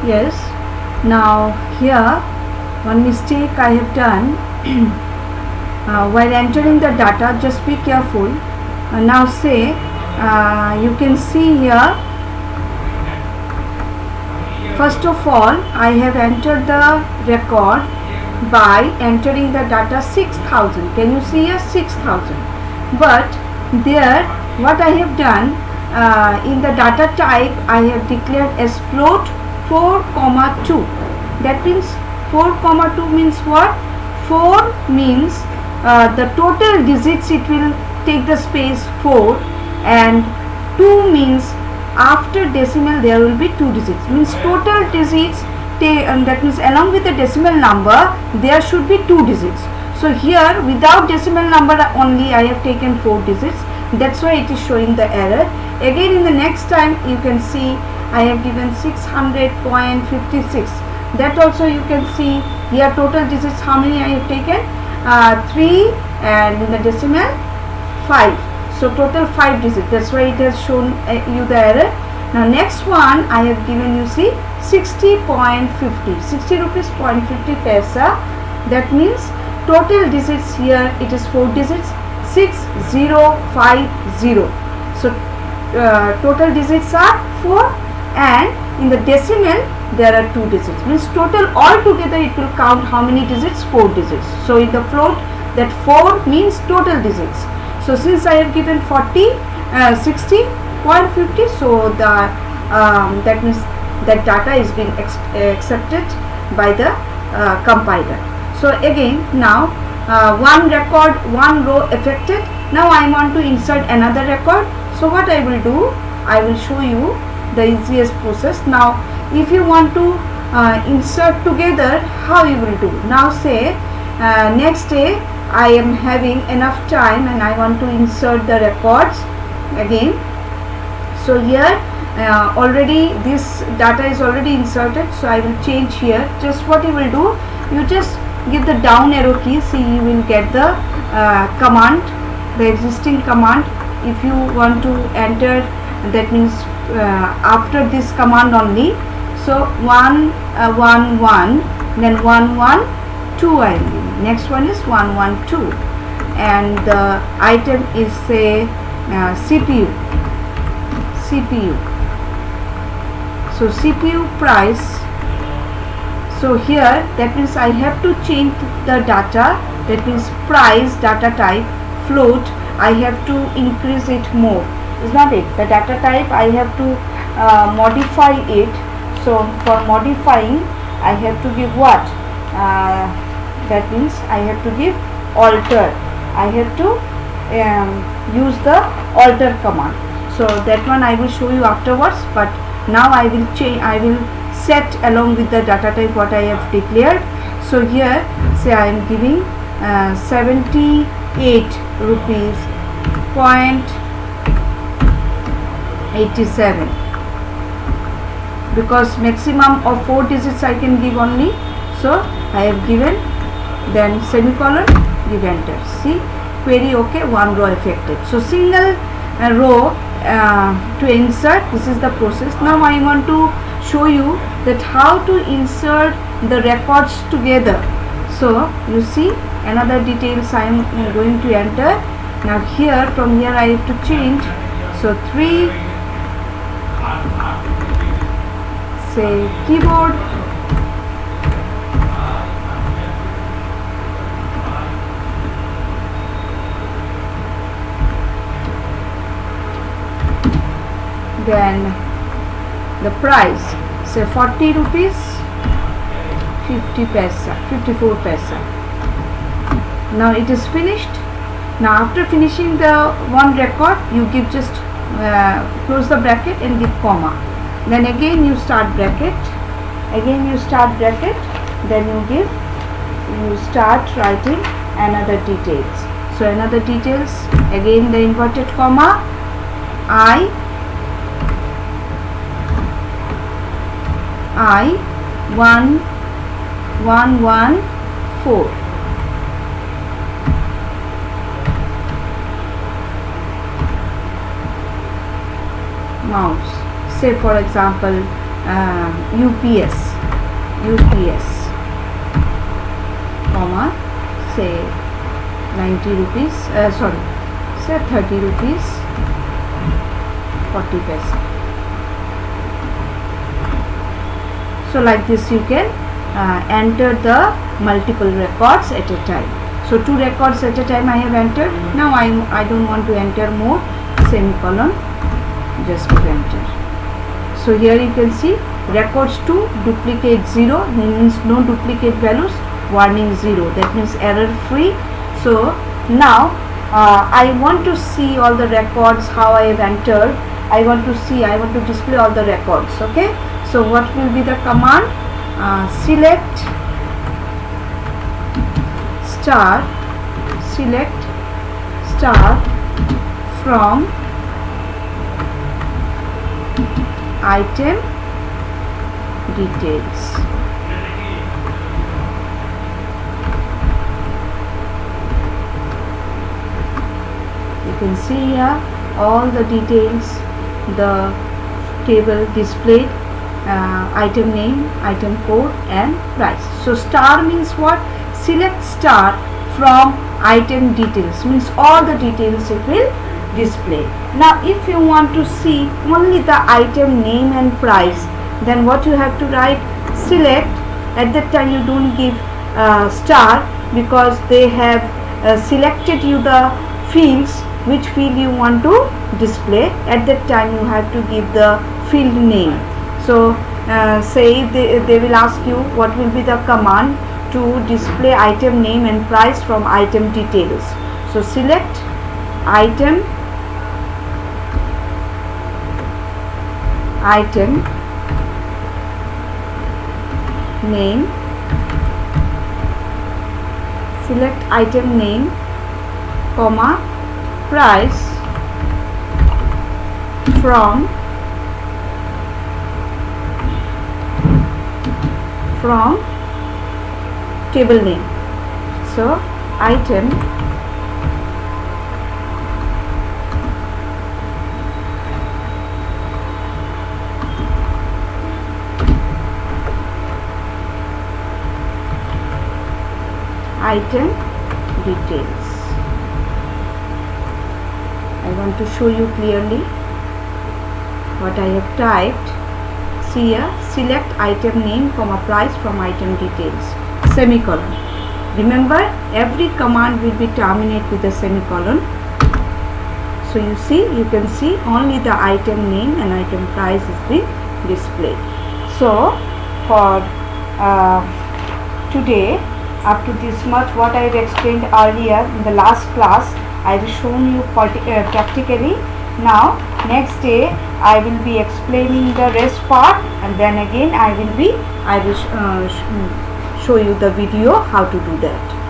Yes. Now here one mistake I have done. While entering the data, just be careful. Now say you can see here, first of all I have entered the record by entering the data 6000. Can you see here 6000? But there what I have done, in the data type I have declared as float 4,2. That means 4,2 means what? 4 means the total digits, it will take the space 4, and 2 means after decimal there will be 2 digits, means total digits, that means along with the decimal number there should be 2 digits. So here without decimal number only I have taken 4 digits, that's why it is showing the error. Again in the next time you can see I have given 600.56. that also you can see here total digits how many I have taken, 3, and in the decimal 5. So total 5 digits, that's why it has shown you the error. Now next one I have given you, see, 60.50, 60 rupees 0.50 paisa. That means total digits here it is 4 digits, 6050. So total digits are 4, and in the decimal there are 2 digits, means total altogether it will count how many digits? 4 digits. So in the float that 4 means total digits. So since I have given 60.50, so the that means that data is being accepted by the compiler. So again now one record, one row affected. Now I want to insert another record. So what I will do, I will show you the easiest process. Now if you want to insert together, how you will do? Now say next day I am having enough time and I want to insert the records again. So here already this data is already inserted, so I will change here. Just what you will do, you just give the down arrow key, see you will get the command, the existing command. If you want to enter, that means after this command only, so 111, then 112 I am giving. Next one is 112, and the item is say CPU. So CPU price. So here that means I have to change the data, that means price data type float, I have to increase it more, is not it? The data type I have to modify it. So for modifying I have to give what? That means I have to give alter. I have to use the alter command. So that one I will show you afterwards, but now I will change, I will set along with the data type what I have declared. So here say I am giving 78 rupees 0.87, because maximum of 4 digits I can give only. So I have given, then semicolon, give enter. See, query okay, one row affected. So single row to insert, this is the process. Now I want to show you that how to insert the records together. So you see another details I am going to enter. Now here, from here I have to change. So 3, say keyboard, then the price, say 40 rupees 50 paisa, 54 paisa. Now it is finished. Now after finishing the one record, you give just close the bracket and give comma, then again you start bracket, again you start bracket, then you start writing another details. So another details, again the inverted comma, I 1114, mouse, say for example UPS comma say 90 rupees, say 30 rupees 40 paisa. So like this you can enter the multiple records at a time. So 2 records at a time I have entered. Now I don't want to enter more, semicolon, just to enter. So here you can see records 2, duplicate 0, means no duplicate values, warning 0, that means error free. So now I want to see all the records how I have entered. I want to display all the records. Okay, so what will be the command? Select star from item details. You can see here all the details, the table displayed, item name, item code and price. So star means what? Select star from item details, means all the details it will display. Now if you want to see only the item name and price, then what you have to write? Select. At that time you don't give star, because they have selected you the fields, which field you want to display. At that time you have to give the field name. So say they will ask you what will be the command to display item name and price from item details. So select item name, select item name, comma, price from table name. So item details. I want to show you clearly what I have typed. See here, select item name, comma, price from item details, semicolon. Remember, every command will be terminated with a semicolon. So you can see only the item name and item price is being displayed. So for today, up to this much, what I have explained earlier in the last class, I have shown you practically. Now next day I will be explaining the rest part, and then again I will show you the video how to do that.